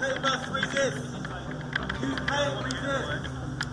UK must resist. UK resist.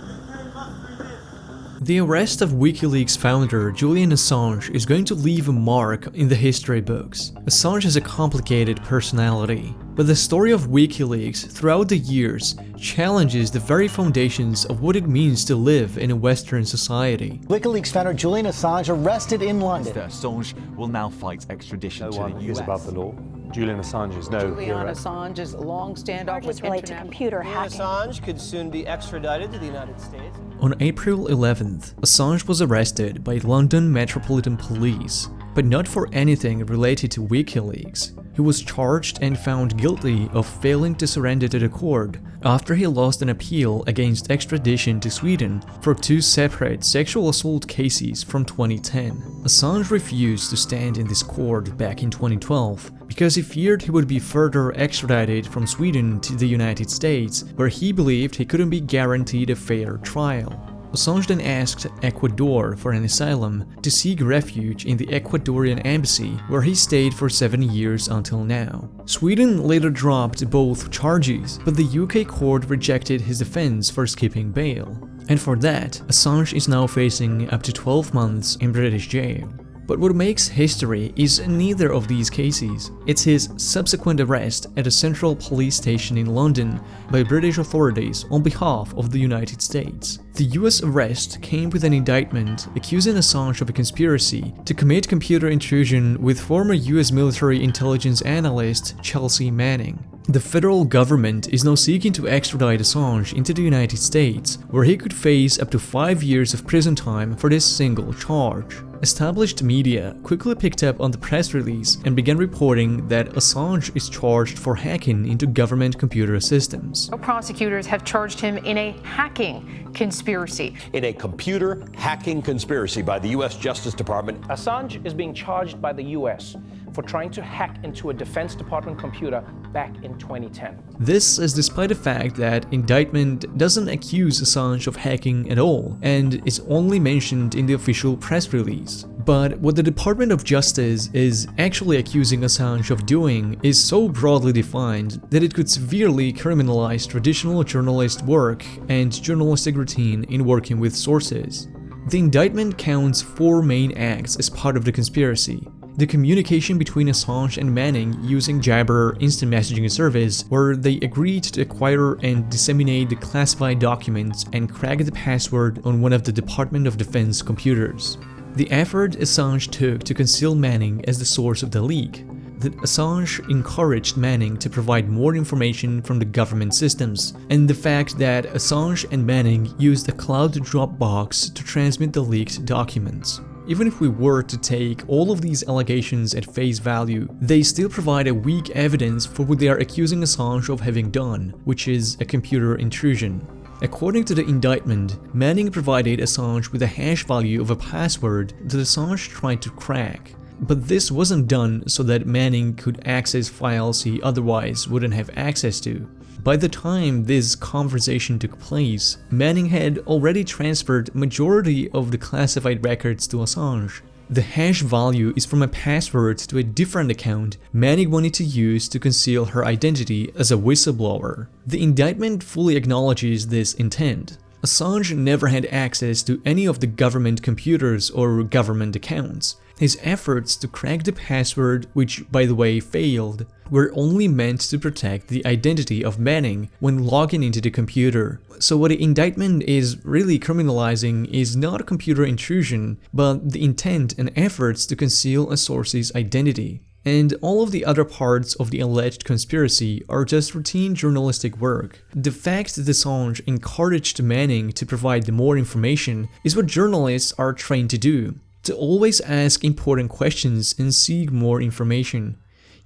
UK must resist. The arrest of WikiLeaks founder Julian Assange is going to leave a mark in the history books. Assange has a complicated personality, but the story of WikiLeaks throughout the years challenges the very foundations of what it means to live in a Western society. WikiLeaks founder Julian Assange arrested in London. Mr. Assange will now fight extradition to the US. Is above the law. Julian Assange is no Julian hero. Assange's long standoff with relate to computer hacking. Assange could soon be extradited to the United States. On April 11th, Assange was arrested by London Metropolitan Police, but not for anything related to WikiLeaks. He was charged and found guilty of failing to surrender to the court after he lost an appeal against extradition to Sweden for 2 separate sexual assault cases from 2010. Assange refused to stand in this court back in 2012 because he feared he would be further extradited from Sweden to the United States, where he believed he couldn't be guaranteed a fair trial. Assange then asked Ecuador for an asylum to seek refuge in the Ecuadorian embassy, where he stayed for 7 years until now. Sweden later dropped both charges, but the UK court rejected his defense for skipping bail. And for that, Assange is now facing up to 12 months in British jail. But what makes history is neither of these cases. It's his subsequent arrest at a central police station in London by British authorities on behalf of the United States. The US arrest came with an indictment accusing Assange of a conspiracy to commit computer intrusion with former US military intelligence analyst Chelsea Manning. The federal government is now seeking to extradite Assange into the United States, where he could face up to 5 years of prison time for this single charge. Established media quickly picked up on the press release and began reporting that Assange is charged for hacking into government computer systems. Prosecutors have charged him in a hacking conspiracy. In a computer hacking conspiracy by the U.S. Justice Department. Assange is being charged by the U.S. for trying to hack into a Defense Department computer back in 2010. This is despite the fact that indictment doesn't accuse Assange of hacking at all, and is only mentioned in the official press release. But what the Department of Justice is actually accusing Assange of doing is so broadly defined that it could severely criminalize traditional journalist work and journalistic routine in working with sources. The indictment counts 4 main acts as part of the conspiracy. The communication between Assange and Manning using Jabber instant messaging service, where they agreed to acquire and disseminate the classified documents and crack the password on one of the Department of Defense computers. The effort Assange took to conceal Manning as the source of the leak. That Assange encouraged Manning to provide more information from the government systems, and the fact that Assange and Manning used a cloud Dropbox to transmit the leaked documents. Even if we were to take all of these allegations at face value, they still provide a weak evidence for what they are accusing Assange of having done, which is a computer intrusion. According to the indictment, Manning provided Assange with a hash value of a password that Assange tried to crack. But this wasn't done so that Manning could access files he otherwise wouldn't have access to. By the time this conversation took place, Manning had already transferred majority of the classified records to Assange. The hash value is from a password to a different account Manning wanted to use to conceal her identity as a whistleblower. The indictment fully acknowledges this intent. Assange never had access to any of the government computers or government accounts. His efforts to crack the password, which by the way failed, were only meant to protect the identity of Manning when logging into the computer. So what the indictment is really criminalizing is not computer intrusion, but the intent and efforts to conceal a source's identity. And all of the other parts of the alleged conspiracy are just routine journalistic work. The fact that Assange encouraged Manning to provide more information is what journalists are trained to do. To always ask important questions and seek more information.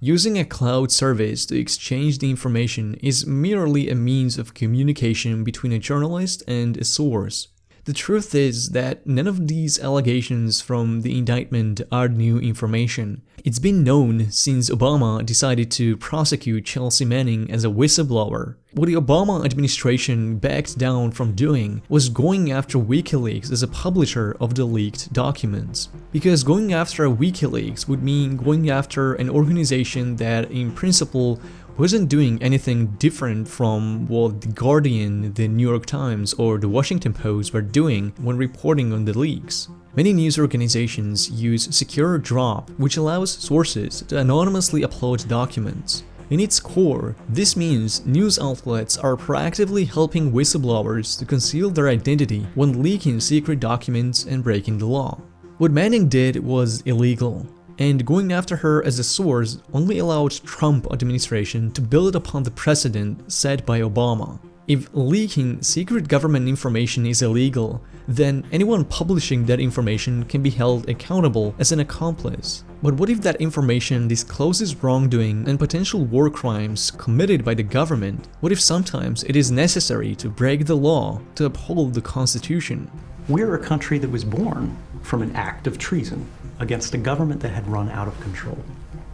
Using a cloud service to exchange the information is merely a means of communication between a journalist and a source. The truth is that none of these allegations from the indictment are new information. It's been known since Obama decided to prosecute Chelsea Manning as a whistleblower. What the Obama administration backed down from doing was going after WikiLeaks as a publisher of the leaked documents. Because going after WikiLeaks would mean going after an organization that, in principle, wasn't doing anything different from what The Guardian, The New York Times, or The Washington Post were doing when reporting on the leaks. Many news organizations use Secure Drop, which allows sources to anonymously upload documents. In its core, this means news outlets are proactively helping whistleblowers to conceal their identity when leaking secret documents and breaking the law. What Manning did was illegal, and going after her as a source only allowed Trump administration to build upon the precedent set by Obama. If leaking secret government information is illegal, then anyone publishing that information can be held accountable as an accomplice. But what if that information discloses wrongdoing and potential war crimes committed by the government? What if sometimes it is necessary to break the law to uphold the Constitution? We're a country that was born from an act of treason against a government that had run out of control.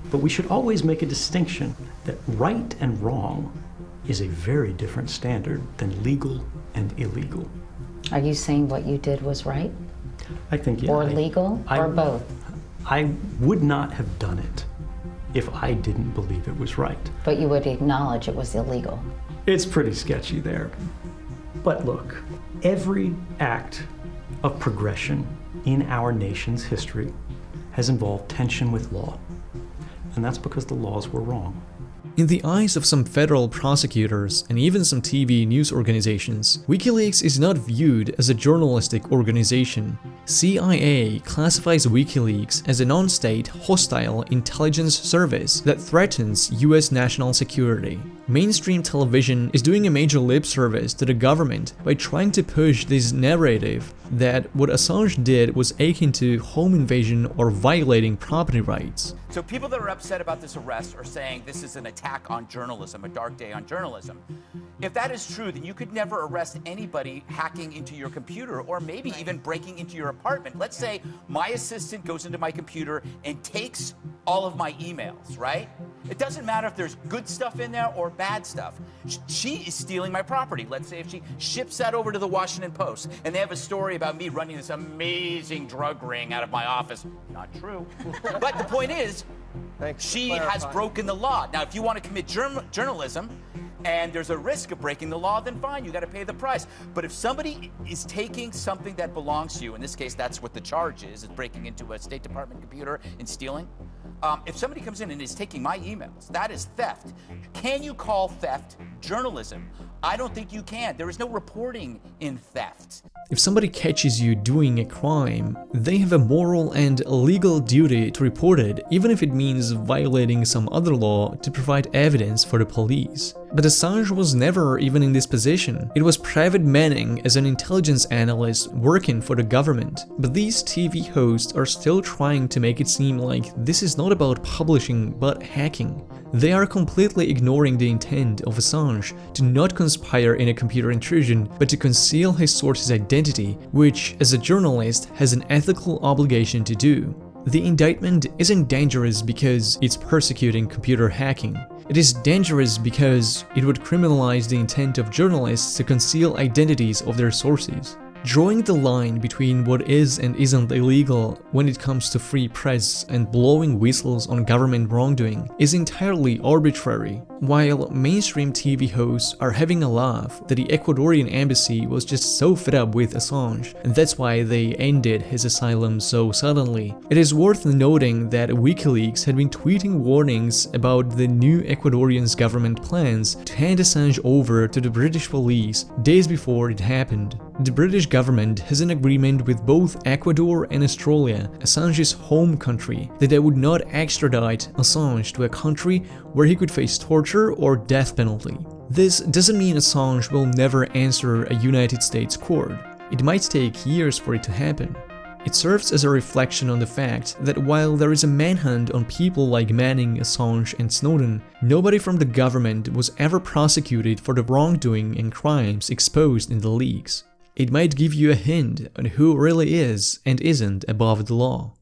But we should always make a distinction that right and wrong is a very different standard than legal and illegal. Are you saying what you did was right? I think, yeah. Or legal, or both? I would not have done it if I didn't believe it was right. But you would acknowledge it was illegal. It's pretty sketchy there. But look, every act of progression in our nation's history has involved tension with law. And that's because the laws were wrong. In the eyes of some federal prosecutors and even some TV news organizations, WikiLeaks is not viewed as a journalistic organization. CIA classifies WikiLeaks as a non-state, hostile intelligence service that threatens US national security. Mainstream television is doing a major lip service to the government by trying to push this narrative that what Assange did was akin to home invasion or violating property rights. So people that are upset about this arrest are saying this is an attack on journalism, a dark day on journalism. If that is true, then you could never arrest anybody hacking into your computer or maybe even breaking into your apartment. Let's say my assistant goes into my computer and takes all of my emails, right? It doesn't matter if there's good stuff in there or bad stuff. She is stealing my property. Let's say if she ships that over to the Washington Post and they have a story about me running this amazing drug ring out of my office. Not true. But the point is, she has broken the law. Now, if you want to commit journalism and there's a risk of breaking the law, then fine, you got to pay the price. But if somebody is taking something that belongs to you, in this case, that's what the charge is breaking into a State Department computer and stealing. If somebody comes in and is taking my emails, that is theft. Can you call theft journalism? I don't think you can. There is no reporting in theft. If somebody catches you doing a crime, they have a moral and legal duty to report it, even if it means violating some other law to provide evidence for the police. But Assange was never even in this position. It was Private Manning as an intelligence analyst working for the government. But these TV hosts are still trying to make it seem like this is not about publishing but hacking. They are completely ignoring the intent of Assange to not conspire in a computer intrusion, but to conceal his source's identity, which, as a journalist, has an ethical obligation to do. The indictment isn't dangerous because it's persecuting computer hacking. It is dangerous because it would criminalize the intent of journalists to conceal identities of their sources. Drawing the line between what is and isn't illegal when it comes to free press and blowing whistles on government wrongdoing is entirely arbitrary. While mainstream TV hosts are having a laugh that the Ecuadorian embassy was just so fed up with Assange, and that's why they ended his asylum so suddenly, it is worth noting that WikiLeaks had been tweeting warnings about the new Ecuadorian's government plans to hand Assange over to the British police days before it happened. The British government has an agreement with both Ecuador and Australia, Assange's home country, that they would not extradite Assange to a country where he could face torture or death penalty. This doesn't mean Assange will never answer a United States court. It might take years for it to happen. It serves as a reflection on the fact that while there is a manhunt on people like Manning, Assange, and Snowden, nobody from the government was ever prosecuted for the wrongdoing and crimes exposed in the leaks. It might give you a hint on who really is and isn't above the law.